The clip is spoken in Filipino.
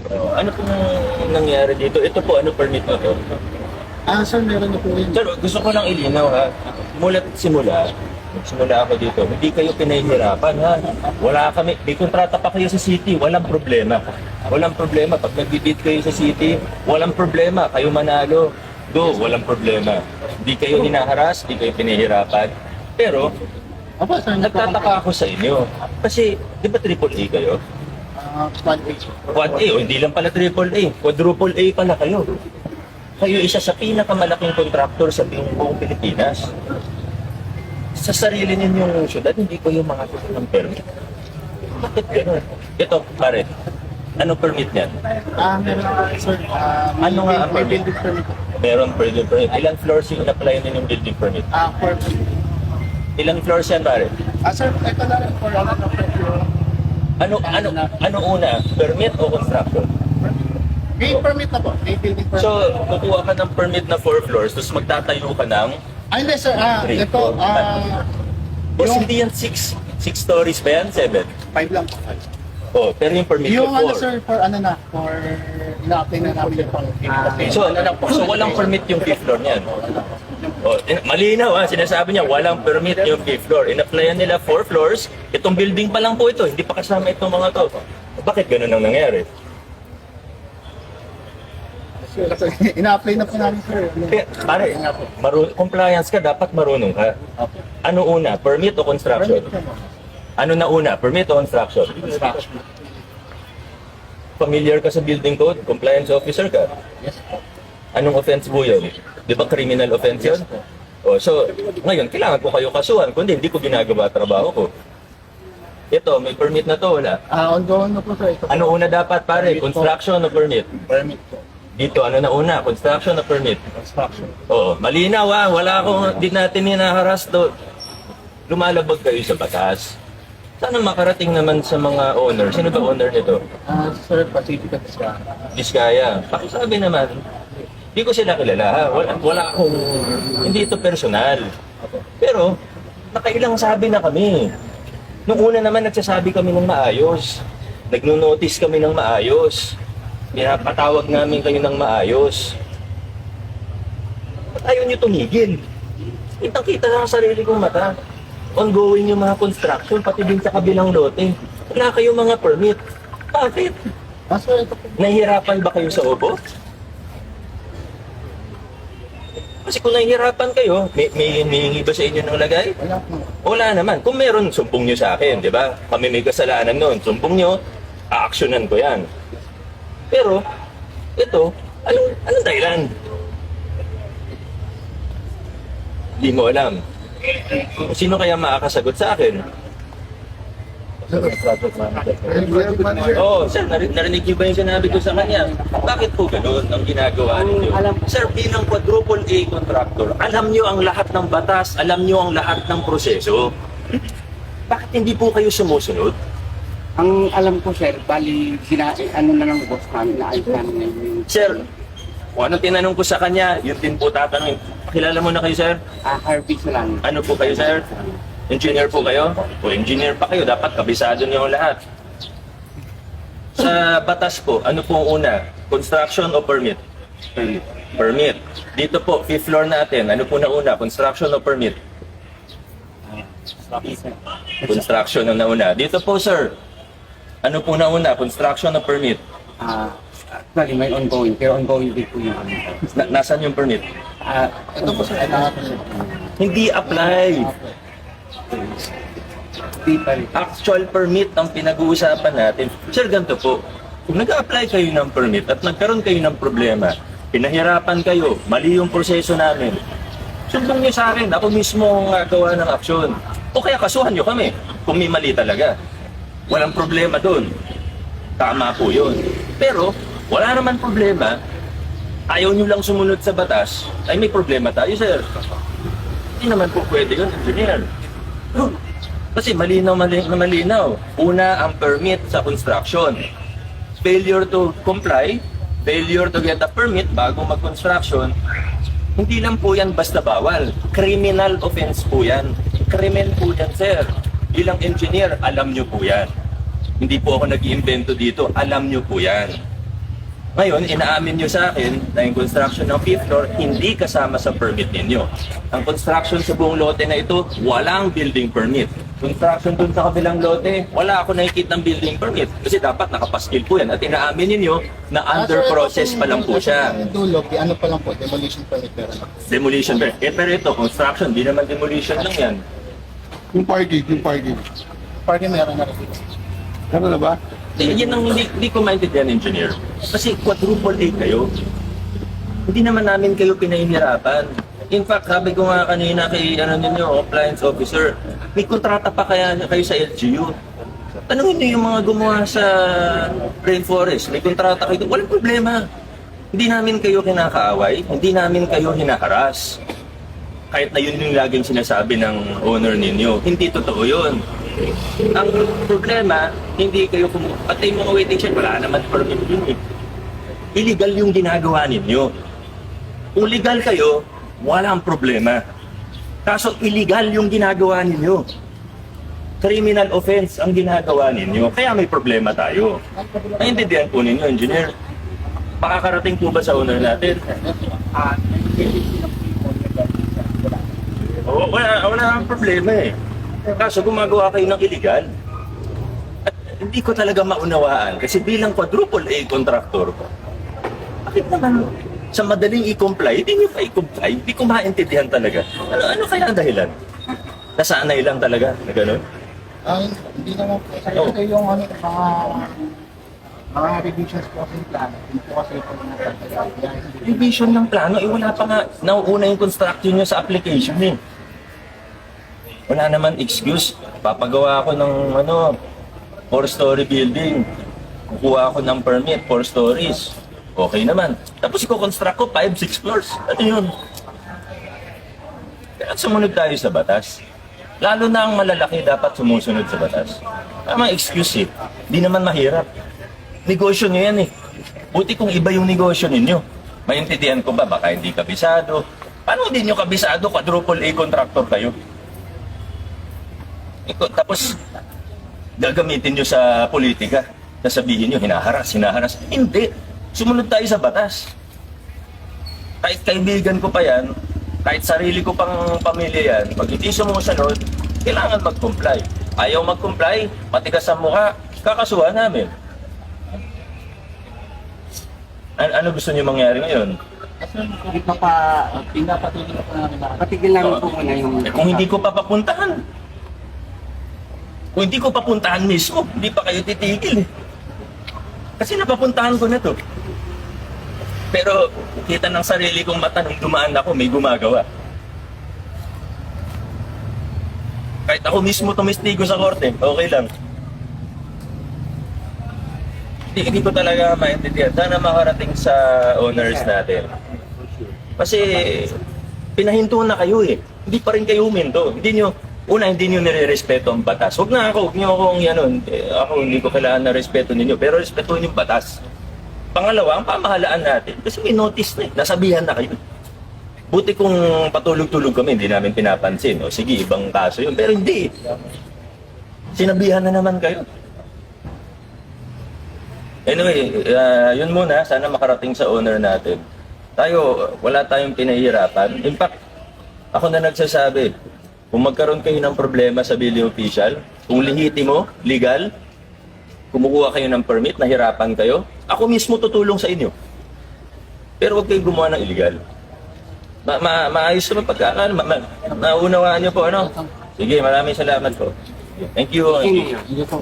Ano pong nangyari dito? Ito po, ano permit na to? Sir, meron na po yun. Sir, gusto ko lang ilinaw ha. Simula't simula ako dito, hindi kayo pinahihirapan ha. Wala kami, may kontrata pa kayo sa city, walang problema. Walang problema. Pag nag-bid kayo sa city, walang problema. Kayo manalo, go, walang problema. Hindi kayo hinaharas, hindi kayo pinahihirapan. Pero, Opo, sir, nagtataka ako sa inyo. Kasi, di ba triple A kayo? Quad page. Quad A, o hindi lang pala triple A, quadruple A pala kayo. Kayo isa sa pinakamalaking kontraktor sa buong Pilipinas. Sa sarili ninyong syudad, hindi ko yung makakita ng permit. Bakit gano'n? Ito, pare, anong permit niyan? Meron po, sir. Ano nga ang may permit? building permit. Meron building permit. Ilang floors yung in-apply ninyong building permit? 4. Ilang floors yan, pare? Sir, ito na rin for ano na Ano una? Permit o construction? may permit na po. May building permit. So, kukuha ka ng permit na 4 floors, tapos magtatayo ka ng Hindi, sir. Three, Ito, four, boss, yung hindi yan 6 stories pa yan? 7? 5 lang po. Oh, pero yung permit Yung ko ano, 4. sir, for ano na, for ina-apply na namin yung permit. So walang permit yung 5th floor niyan. Oh, malinaw ha, sinasabi niya walang permit yung 5th floor. In-applyan nila 4 floors, itong building pa lang po ito, hindi pa kasama itong mga to. Bakit ganun ang nangyari? Sir, ina-apply na po namin, sir. Pare, compliance ka, dapat marunong ka. Ano una, permit o construction? Permit na po. Ano na una, permit o construction? Construction. Familiar ka sa building code? Compliance officer ka? Yes po. Anong offense po yun? Di ba criminal offense yun? Oh, so, ngayon, kailangan ko kayo kasuhan, kundi hindi ko ginagawa trabaho ko. Ito, may permit na to, wala. Ongoing na po, sir. Ito po. Ano una dapat pare? Construction o permit? Permit po. Dito, ano na una? Construction o permit? Construction. Oo, malinaw ha. Wala akong, di natin hinaharas do. Lumalabag kayo sa batas. Sana makarating naman sa mga owner. Sino ba owner nito? Sir, Pacific at siya. Diskaya. Pakisabi naman. Hindi ko sila kilala ha. Wala akong, hindi ito personal. Pero, nakailang sabi na kami. Nung una naman nagsasabi kami ng maayos. Nagno-notice kami ng maayos. Pinapatawag namin kayo ng maayos. Ba't ayaw nyo tumigil? Kitang-kita lang ang sarili kong mata. Ongoing yung mga construction, pati din sa kabilang lote. Wala kayong mga permit. Bakit? Sir, ito po. Nahihirapan ba kayo sa obo? Kasi kung nahihirapan kayo, may hihingi ba sa inyo ng lagay? Wala po. Wala naman. Kung meron, sumbong nyo sa akin, di ba? Kami may kasalanan noon. Sumbong nyo, aaksyonan ko yan. Pero, ito, anong dahilan? Hindi mo alam. Sino kaya makakasagot sa akin? Project manager. Oo, sir, narinig niyo ba yung sinabi ko sa kanya? Bakit po ganun ang ginagawa ninyo? Sir, bilang quadruple A contractor, alam niyo ang lahat ng batas, alam niyo ang lahat ng proseso. Bakit hindi po kayo sumusunod? Ang alam ko, sir, bali, ano na lang boss namin, naayos namin yung... Sir, kung anong tinanong ko sa kanya, yun din po tatanungin. Kilala mo na kayo, sir? Harvey lang. Ano po kayo, sir? Engineer po kayo? O engineer pa kayo, dapat kabisado niyo ang lahat. Sa batas po, ano po ang una? Construction o permit? Permit. Dito po, 5th floor natin. Ano po na una? Construction o permit? Construction ang nauna. Dito po, sir. Ano po na una? Construction o permit? Actually, may ongoing, pero ongoing din po yung ano. Nasaan yung permit? Ito po, sir. Hindi apply. Di pa rin. Actual permit ang pinag-uusapan natin. Sir, ganito po. Kung nag-apply kayo ng permit at nagkaroon kayo ng problema, pinahirapan kayo, mali yung proseso namin, sumbong nyo sa akin, ako mismo ang gawa ng aksyon. O kaya kasuhan nyo kami kung may mali talaga. Walang problema doon. Tama po yun. Pero, wala naman problema. Ayaw nyo lang sumunod sa batas, ay may problema tayo, sir. Hindi naman po pwede yun, engineer. Kasi malinaw na malinaw. Una, ang permit sa construction. Failure to comply, failure to get a permit bago mag-construction, hindi lang po yan basta bawal. Criminal offense po yan. Krimen po yan, sir. Bilang engineer, alam nyo po yan. Hindi po ako nag-iimbento dito. Alam nyo po yan. Ngayon, inaamin nyo sa akin na yung construction ng 5th floor hindi kasama sa permit ninyo. Ang construction sa buong lote na ito, walang building permit. Construction dun sa kabilang lote, wala ako nakikita ng building permit. Kasi dapat nakapaskil po yan. At inaamin ninyo na under process pa lang po siya. Yung dulo, ano pa lang po, demolition permit meron na. Demolition. Pero ito, construction, di naman demolition lang yan. Yung parking. Party meron na rin. Ano na ba? Yan ang hindi ko maintindihan, engineer. Kasi quadruple A kayo. Hindi naman namin kayo pinahihirapan. In fact, sabi ko nga kanina kay ninyo, compliance officer, may kontrata pa kaya kayo sa LGU. Tanungin niyo yung mga gumawa sa rainforest, may kontrata kayo. Walang problema. Hindi namin kayo kinakaaway, hindi namin kayo hinaharas. Kahit na yun yung laging sinasabi ng owner ninyo, hindi totoo yun. Ang problema, hindi kayo pati yung mga waiting shed, wala naman permit yun eh. Illegal yung ginagawa ninyo. Kung legal kayo, walang problema. Kaso illegal yung ginagawa ninyo. Criminal offense ang ginagawa ninyo. Kaya may problema tayo. Naintindihan po ninyo, engineer. Makakarating po ba sa owner natin? Oo, wala ang problema eh. Kaso gumagawa kayo ng illegal. At hindi ko talaga maunawaan kasi bilang quadruple A contractor ko, bakit naman sa madaling i-comply, hindi nyo pa i-comply? Hindi ko maintindihan talaga. Ano kaya ang dahilan? Nasanay lang talaga na gano'n? Hindi naman po. Kasi yung mga revisions po sa plano, hindi po kasi po natagal. Revision ng plano, wala pa nga. Nauuna yung construction nyo sa application eh. Wala naman excuse. Papagawa ako ng 4-story building. Kukuha ako ng permit, 4 stories. Okay naman. Tapos i-construct ko 5-6 floors. Ano yun? Kaya sumunod tayo sa batas. Lalo na ang malalaki dapat sumusunod sa batas. Tama excuse eh. Di naman mahirap. Negosyo nyo yan eh. Buti kung iba yung negosyo ninyo. Maintindihan ko ba? Baka hindi kabisado. Paano hindi nyo kabisado? Quadruple A contractor kayo. Tapos, gagamitin nyo sa politika. Sasabihin nyo, hinaharas. Hindi. Sumunod tayo sa batas. Kahit kaibigan ko pa yan, kahit sarili ko pang pamilya yan, pag hindi sumusunod, kailangan mag-comply. Ayaw mag-comply, matigas ang mukha, kakasuhan namin. Ano gusto niyo mangyari ngayon? Kasi pinapatuloy na po namin lahat. Patigil lang po muna yung... Kung hindi ko pa papuntahan. Kung hindi ko papuntahan mismo, hindi pa kayo titigil eh. Kasi napapuntahan ko na to. Pero kita ng sarili kong mata nung dumaan ako, may gumagawa. Kahit ako mismo tumistigo sa korte, okay lang. Hindi ko talaga maintindihan. Sana makarating sa owners natin. Kasi pinahinto na kayo eh. Hindi pa rin kayo huminto. Hindi nyo nire-respeto ang batas. Huwag nyo akong yanon. Ako hindi ko kailangan na respeto ninyo. Pero respetuhin yung batas. Pangalawa, ang pamahalaan natin. Kasi may notice na eh. Nasabihan na kayo. Buti kung patulog-tulog kami, hindi namin pinapansin. O sige, ibang kaso yun. Pero hindi. Sinabihan na naman kayo. Anyway, yun muna. Sana makarating sa owner natin. Wala tayong pinahihirapan. In fact, ako na nagsasabi, kung magkaroon kayo ng problema sa building official, kung lehitimo, legal, kumukuha kayo ng permit, nahirapan kayo, ako mismo tutulong sa inyo. Pero huwag kayo gumawa ng illegal. Maayos naman pagkakaan. Naunawaan niyo po, ano? Sige, maraming salamat po. Thank you. Sino yun? Hindi po.